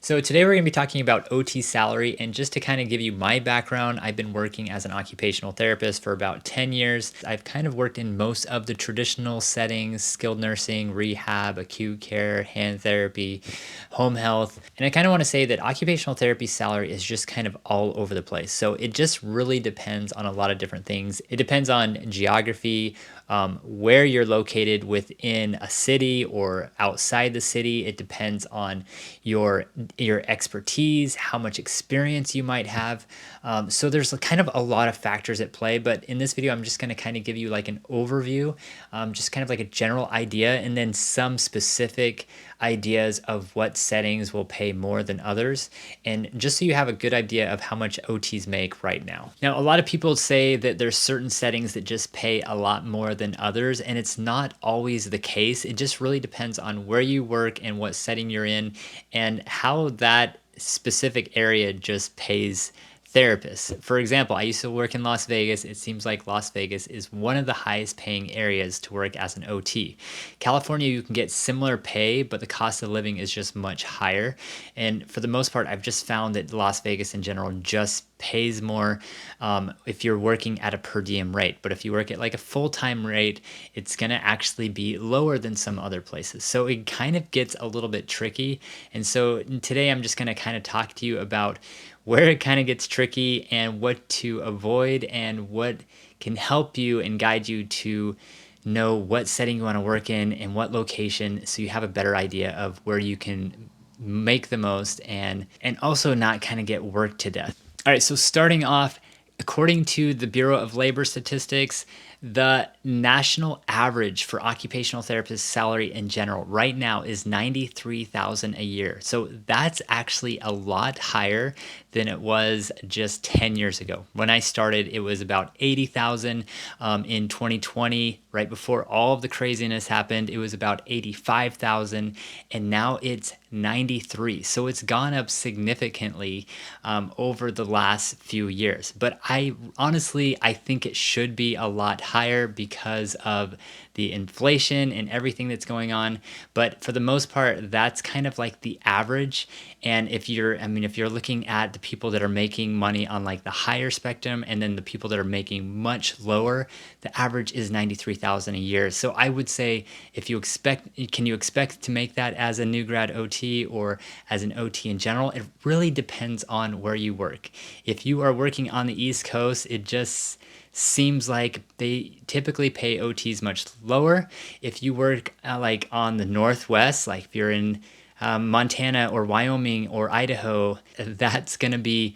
So today we're going to be talking about OT salary, and just to kind of give you my background, I've been working as an occupational therapist for about 10 years. I've kind of worked in most of the traditional settings: skilled nursing, rehab, acute care, hand therapy, home health. And I kind of want to say that occupational therapy salary is just kind of all over the place. So it just really depends on a lot of different things. It depends on geography, where you're located within a city or outside the city. It depends on your expertise, how much experience you might have. So there's kind of a lot of factors at play. But in this video, I'm just going to kind of give you like an overview, just kind of like a general idea, and then some specific ideas of what settings will pay more than others, and just so you have a good idea of how much OTs make right now. Now, a lot of people say that there's certain settings that just pay a lot more than others, and it's not always the case. It just really depends on where you work and what setting you're in and how that specific area just pays therapists. For example, I used to work in Las Vegas. It seems like Las Vegas is one of the highest paying areas to work as an OT. California, you can get similar pay, but the cost of living is just much higher. And for the most part, I've just found that Las Vegas in general just pays more if you're working at a per diem rate. But if you work at like a full-time rate, it's going to actually be lower than some other places. So it kind of gets a little bit tricky. And so today I'm just going to kind of talk to you about where it kind of gets tricky and what to avoid and what can help you and guide you to know what setting you want to work in and what location, so you have a better idea of where you can make the most and also not kind of get worked to death. All right, so starting off, according to the Bureau of Labor Statistics, the national average for occupational therapist salary in general right now is $93,000 a year. So that's actually a lot higher than it was just 10 years ago. When I started, it was about 80,000. In 2020, right before all of the craziness happened, it was about 85,000, and now it's 93. So it's gone up significantly over the last few years. But I think it should be a lot higher because of the inflation and everything that's going on. But for the most part, that's kind of like the average. And if you're looking at the people that are making money on like the higher spectrum and then the people that are making much lower, the average is 93,000 a year. So I would say, can you expect to make that as a new grad OT or as an OT in general? It really depends on where you work. If you are working on the East Coast, it just seems like they typically pay OTs much lower. If you work like on the Northwest, like if you're in Montana or Wyoming or Idaho, that's going to be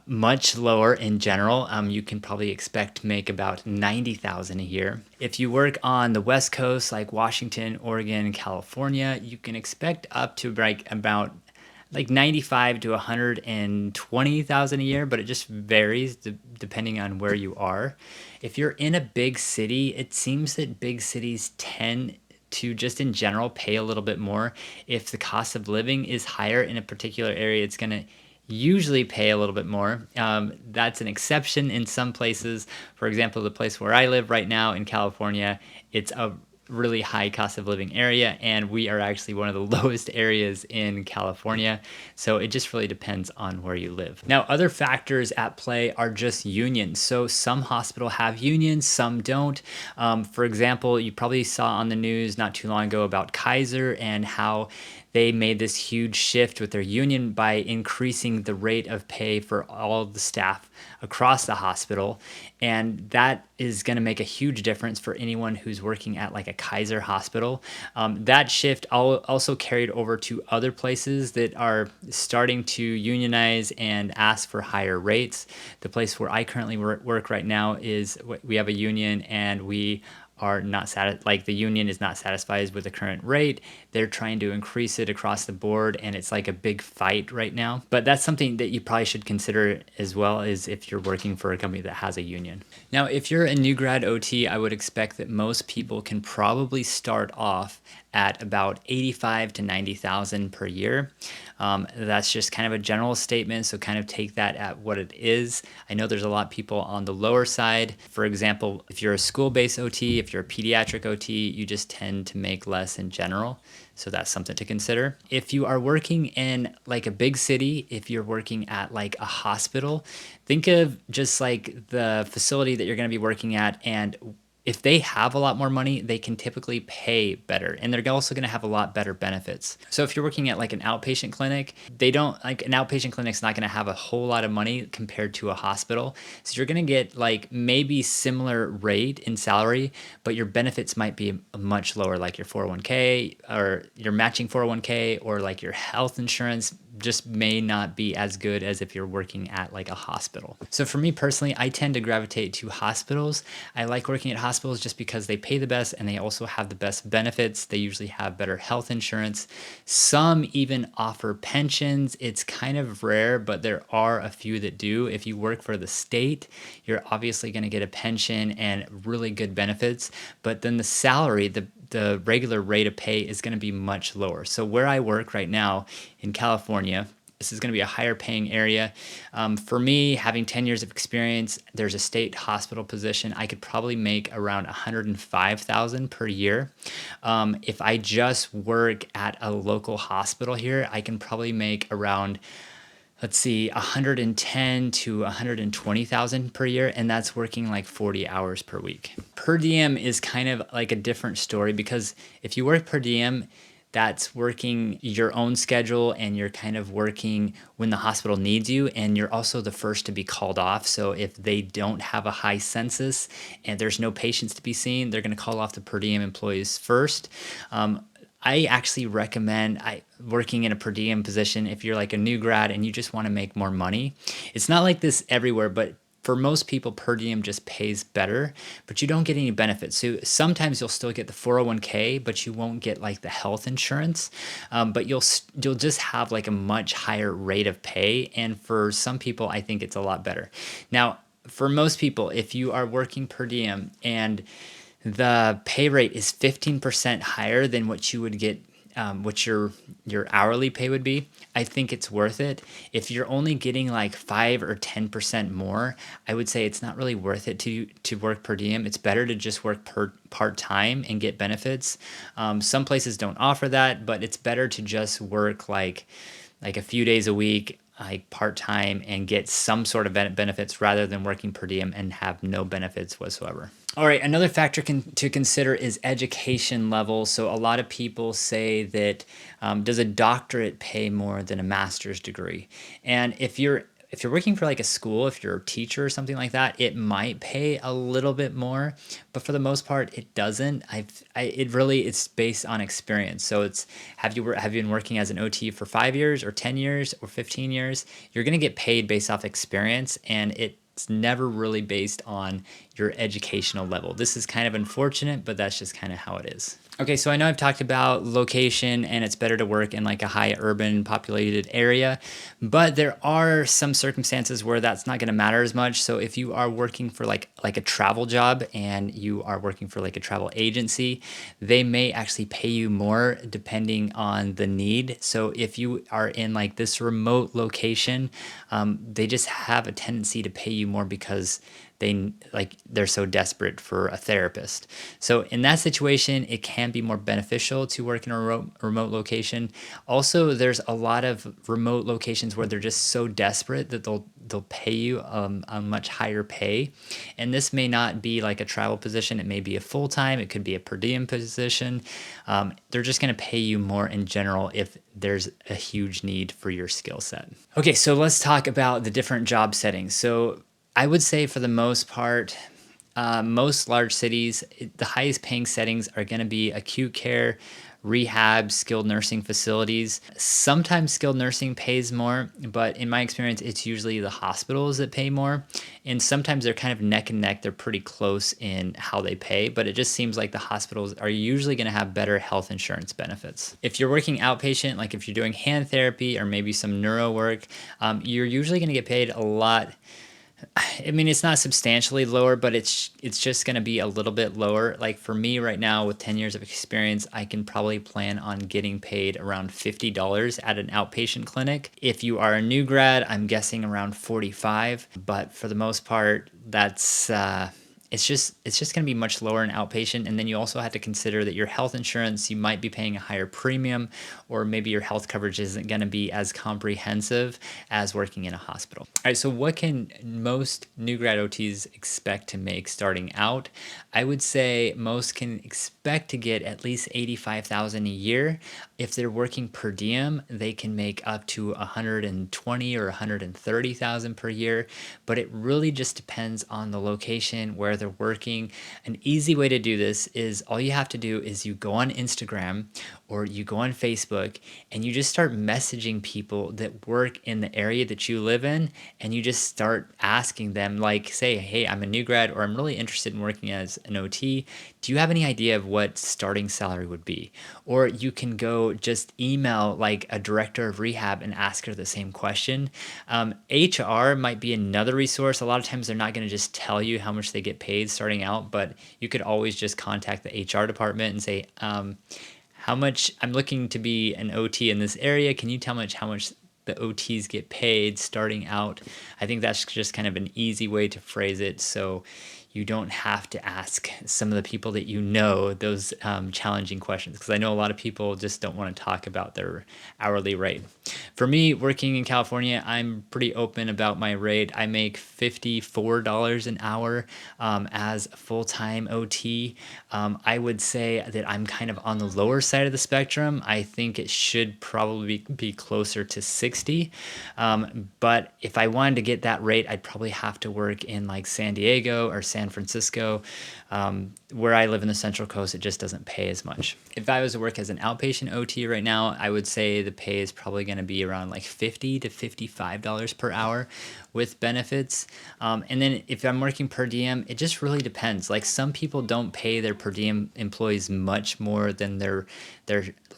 much lower in general. You can probably expect to make about 90,000 a year. If you work on the West Coast, like Washington, Oregon, California, you can expect up to about 95 to 120,000 a year, but it just varies depending on where you are. If you're in a big city, it seems that big cities tend to just in general pay a little bit more. If the cost of living is higher in a particular area, it's going to usually pay a little bit more. That's an exception in some places. For example, the place where I live right now in California, it's a really high cost of living area, and we are actually one of the lowest areas in California. So it just really depends on where you live. Now, other factors at play are just unions. So some hospitals have unions, some don't. For example, you probably saw on the news not too long ago about Kaiser and how they made this huge shift with their union by increasing the rate of pay for all of the staff across the hospital. And that is going to make a huge difference for anyone who's working at like a Kaiser hospital. That shift also carried over to other places that are starting to unionize and ask for higher rates. The place where I currently work right now we have a union, and we are not the union is not satisfied with the current rate. They're trying to increase it across the board, and it's like a big fight right now. But that's something that you probably should consider as well, as if you're working for a company that has a union. Now, if you're a new grad OT, I would expect that most people can probably start off at about 85 to 90,000 per year. That's just kind of a general statement, so kind of take that at what it is. I know there's a lot of people on the lower side. For example, if you're a school-based OT, if you're a pediatric OT, you just tend to make less in general. So that's something to consider. If you are working in like a big city, if you're working at like a hospital, think of just like the facility that you're going to be working at, and if they have a lot more money, they can typically pay better, and they're also going to have a lot better benefits. So if you're working at like an outpatient clinic, they don't like an outpatient clinic's not going to have a whole lot of money compared to a hospital. So you're going to get like maybe similar rate in salary, but your benefits might be much lower, like your 401k or your matching 401k, or like your health insurance just may not be as good as if you're working at like a hospital. So for me personally, I tend to gravitate to hospitals. I like working at hospitals just because they pay the best and they also have the best benefits. They usually have better health insurance. Some even offer pensions. It's kind of rare, but there are a few that do. If you work for the state, you're obviously going to get a pension and really good benefits, but then the salary, the regular rate of pay is going to be much lower. So where I work right now in California, this is going to be a higher paying area. For me, having 10 years of experience, there's a state hospital position. I could probably make around 105,000 per year. If I just work at a local hospital here, I can probably make around, let's see, 110 to 120,000 per year, and that's working like 40 hours per week. Per diem is kind of like a different story, because if you work per diem, that's working your own schedule and you're kind of working when the hospital needs you, and you're also the first to be called off. So if they don't have a high census and there's no patients to be seen, they're going to call off the per diem employees first. I actually recommend working in a per diem position if you're like a new grad and you just want to make more money. It's not like this everywhere, but for most people, per diem just pays better, but you don't get any benefits. So sometimes you'll still get the 401k, but you won't get like the health insurance. But you'll just have like a much higher rate of pay, and for some people, I think it's a lot better. Now, for most people, if you are working per diem and the pay rate is 15% higher than what you would get, what your hourly pay would be, I think it's worth it. If you're only getting like 5 or 10% more, I would say it's not really worth it to work per diem. It's better to just work part-time and get benefits. Some places don't offer that, but it's better to just work like a few days a week, like part-time, and get some sort of benefits rather than working per diem and have no benefits whatsoever. All right, another factor to consider is education level. So a lot of people say that does a doctorate pay more than a master's degree? And if you're working for like a school, if you're a teacher or something like that, it might pay a little bit more, but for the most part, it doesn't. It's based on experience. So it's have you been working as an OT for 5 years or 10 years or 15 years? You're going to get paid based off experience, and it's never really based on your educational level. This is kind of unfortunate, but that's just kind of how it is. Okay, so I know I've talked about location and it's better to work in like a high urban populated area, but there are some circumstances where that's not going to matter as much. So if you are working for like a travel job and you are working for like a travel agency, they may actually pay you more depending on the need. So if you are in like this remote location, they just have a tendency to pay you more because they're so desperate for a therapist. So in that situation, it can be more beneficial to work in a remote location. Also, there's a lot of remote locations where they're just so desperate that they'll pay you a much higher pay. And this may not be like a travel position. It may be a full-time. It could be a per diem position. They're just going to pay you more in general if there's a huge need for your skill set. Okay, so let's talk about the different job settings. So I would say for the most part, most large cities, the highest paying settings are going to be acute care, rehab, skilled nursing facilities. Sometimes skilled nursing pays more, but in my experience, it's usually the hospitals that pay more. And sometimes they're kind of neck and neck. They're pretty close in how they pay, but it just seems like the hospitals are usually going to have better health insurance benefits. If you're working outpatient, like if you're doing hand therapy or maybe some neuro work, you're usually going to get paid a lot I mean, it's not substantially lower, but it's just going to be a little bit lower. Like for me right now with 10 years of experience, I can probably plan on getting paid around $50 at an outpatient clinic. If you are a new grad, I'm guessing around 45, but for the most part, that's it's just going to be much lower in outpatient. And then you also have to consider that your health insurance, you might be paying a higher premium, or maybe your health coverage isn't going to be as comprehensive as working in a hospital. All right, so what can most new grad OTs expect to make starting out? I would say most can expect to get at least 85,000 a year. If they're working per diem, they can make up to 120 or 130,000 per year, but it really just depends on the location where they're working. An easy way to do this is all you have to do is you go on Instagram or you go on Facebook and you just start messaging people that work in the area that you live in, and you just start asking them, like, say, hey, I'm a new grad or I'm really interested in working as an OT. Do you have any idea of what starting salary would be? Or you can go just email like a director of rehab and ask her the same question. HR might be another resource. A lot of times they're not going to just tell you how much they get paid starting out, but you could always just contact the HR department and say, how much I'm looking to be an OT in this area. Can you tell me how much the OTs get paid starting out? I think that's just kind of an easy way to phrase it, so you don't have to ask some of the people that you know those challenging questions, because I know a lot of people just don't want to talk about their hourly rate. For me, working in California, I'm pretty open about my rate. I make $54 an hour as a full-time OT. I would say that I'm kind of on the lower side of the spectrum. I think it should probably be closer to 60. But if I wanted to get that rate, I'd probably have to work in like San Diego or San Francisco. Where I live in the Central Coast, it just doesn't pay as much. If I was to work as an outpatient OT right now, I would say the pay is probably going to be around like $50 to $55 per hour with benefits. And then if I'm working per diem, it just really depends. Like some people don't pay their per diem employees much more than their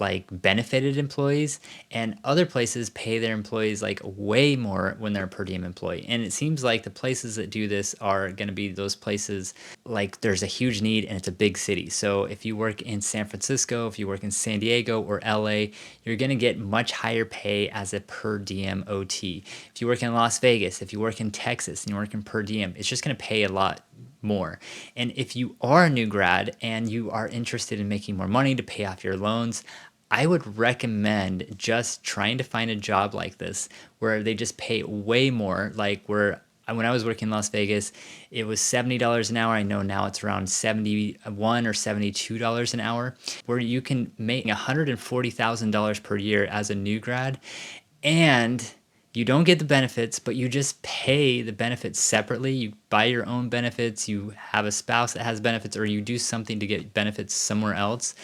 like benefited employees, and other places pay their employees like way more when they're a per diem employee. And it seems like the places that do this are going to be those places like there's a huge need and it's a big city. So if you work in San Francisco, if you work in San Diego or LA, you're going to get much higher pay as a per diem OT. If you work in Las Vegas, if you work in Texas and you work in per diem, it's just going to pay a lot more. And if you are a new grad and you are interested in making more money to pay off your loans, I would recommend just trying to find a job like this where they just pay way more. Like where when I was working in Las Vegas, it was $70 an hour. I know now it's around $71 or $72 an hour, where you can make $140,000 per year as a new grad, and you don't get the benefits, but you just pay the benefits separately. You buy your own benefits, you have a spouse that has benefits, or you do something to get benefits somewhere else.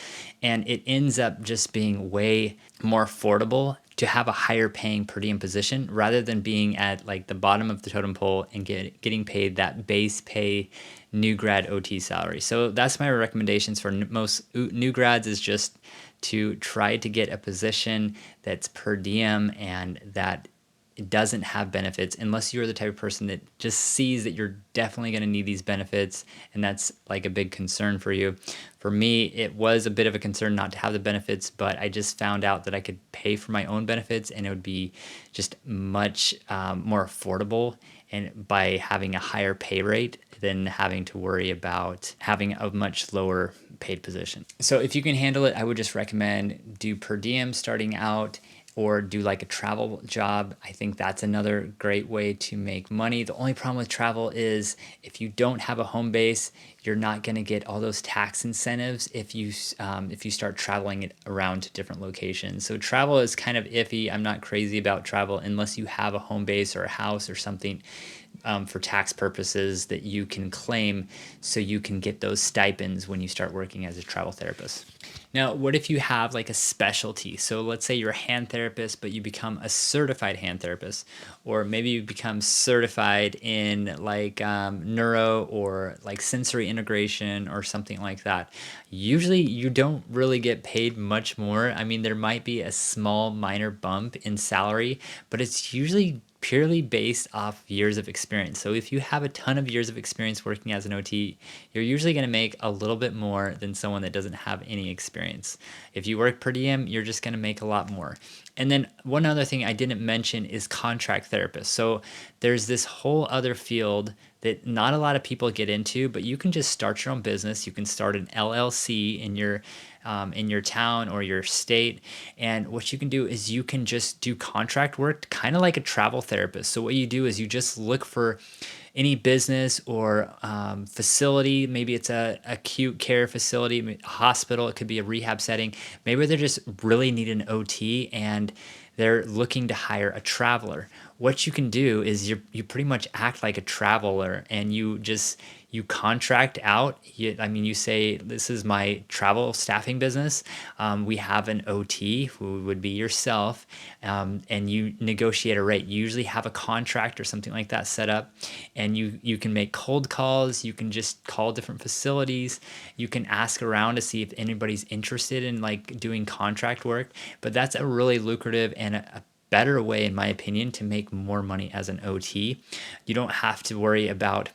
And it ends up just being way more affordable to have a higher paying per diem position rather than being at like the bottom of the totem pole and getting paid that base pay new grad OT salary. So that's my recommendations for most new grads, is just to try to get a position that's per diem and that it doesn't have benefits, unless you're the type of person that just sees that you're definitely going to need these benefits and that's like a big concern for you. For me, it was a bit of a concern not to have the benefits, but I just found out that I could pay for my own benefits and it would be just much more affordable, and by having a higher pay rate than having to worry about having a much lower paid position. So if you can handle it, I would just recommend do per diem starting out, or do like a travel job. I think that's another great way to make money. The only problem with travel is if you don't have a home base, you're not going to get all those tax incentives if you start traveling it around to different locations. So travel is kind of iffy. I'm not crazy about travel unless you have a home base or a house or something for tax purposes that you can claim, so you can get those stipends when you start working as a travel therapist. Now, what if you have like a specialty? So let's say you're a hand therapist, but you become a certified hand therapist, or maybe you become certified in like neuro or like sensory integration or something like that. Usually you don't really get paid much more. I mean, there might be a small minor bump in salary, but it's usually purely based off years of experience. So if you have a ton of years of experience working as an OT, you're usually going to make a little bit more than someone that doesn't have any experience. If you work per diem, you're just going to make a lot more. And then one other thing I didn't mention is contract therapists. So there's this whole other field that not a lot of people get into, but you can just start your own business. You can start an LLC in your town or your state, and what you can do is you can just do contract work, kind of like a travel therapist. So what you do is you just look for any business or facility. Maybe it's a acute care facility, a hospital. It could be a rehab setting. Maybe they're just really need an OT and they're looking to hire a traveler. What you can do is you pretty much act like a traveler, and you contract out. You say, this is my travel staffing business. We have an OT who would be yourself, and you negotiate a rate. You usually have a contract or something like that set up, and you can make cold calls. You can just call different facilities. You can ask around to see if anybody's interested in like doing contract work. But that's a really lucrative and a better way, in my opinion, to make more money as an OT. You don't have to worry about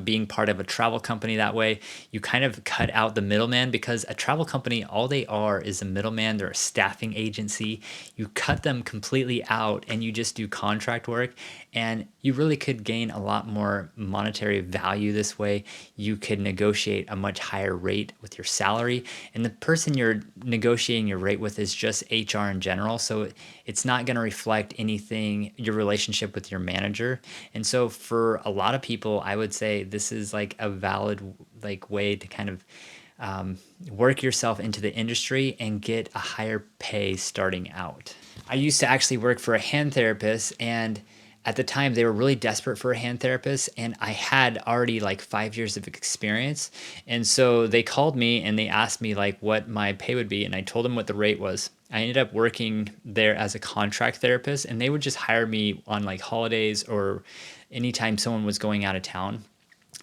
being part of a travel company that way. You kind of cut out the middleman, because a travel company, all they are is a middleman. They're a staffing agency. You cut them completely out and you just do contract work, and you really could gain a lot more monetary value this way. You could negotiate a much higher rate with your salary, and the person you're negotiating your rate with is just HR in general. So it's not going to reflect anything, your relationship with your manager. And so for a lot of people, I would say this is like a valid like way to kind of work yourself into the industry and get a higher pay starting out. I used to actually work for a hand therapist, and at the time they were really desperate for a hand therapist, and I had already like 5 years of experience. And so they called me and they asked me like what my pay would be, and I told them what the rate was. I ended up working there as a contract therapist, and they would just hire me on like holidays or anytime someone was going out of town.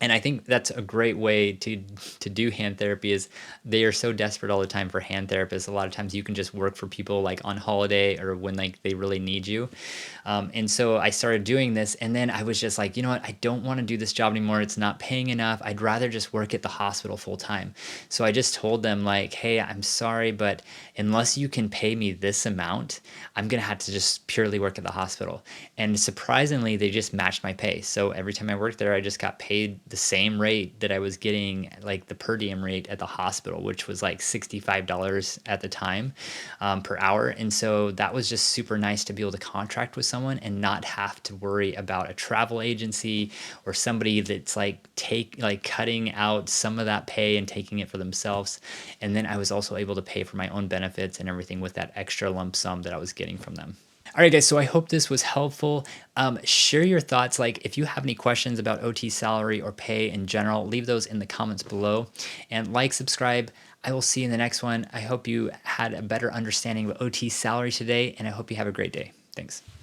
And I think that's a great way to do hand therapy, is they are so desperate all the time for hand therapists. A lot of times you can just work for people like on holiday or when like they really need you. And so I started doing this, and then I was just like, you know what? I don't want to do this job anymore. It's not paying enough. I'd rather just work at the hospital full time. So I just told them like, hey, I'm sorry, but unless you can pay me this amount, I'm going to have to just purely work at the hospital. And surprisingly, they just matched my pay. So every time I worked there, I just got paid the same rate that I was getting, like the per diem rate at the hospital, which was like $65 at the time per hour. And so that was just super nice to be able to contract with someone and not have to worry about a travel agency or somebody that's like cutting out some of that pay and taking it for themselves. And then I was also able to pay for my own benefits and everything with that extra lump sum that I was getting from them. All right, guys, so I hope this was helpful. Share your thoughts. Like, if you have any questions about OT salary or pay in general, leave those in the comments below. And like, subscribe. I will see you in the next one. I hope you had a better understanding of OT salary today, and I hope you have a great day. Thanks.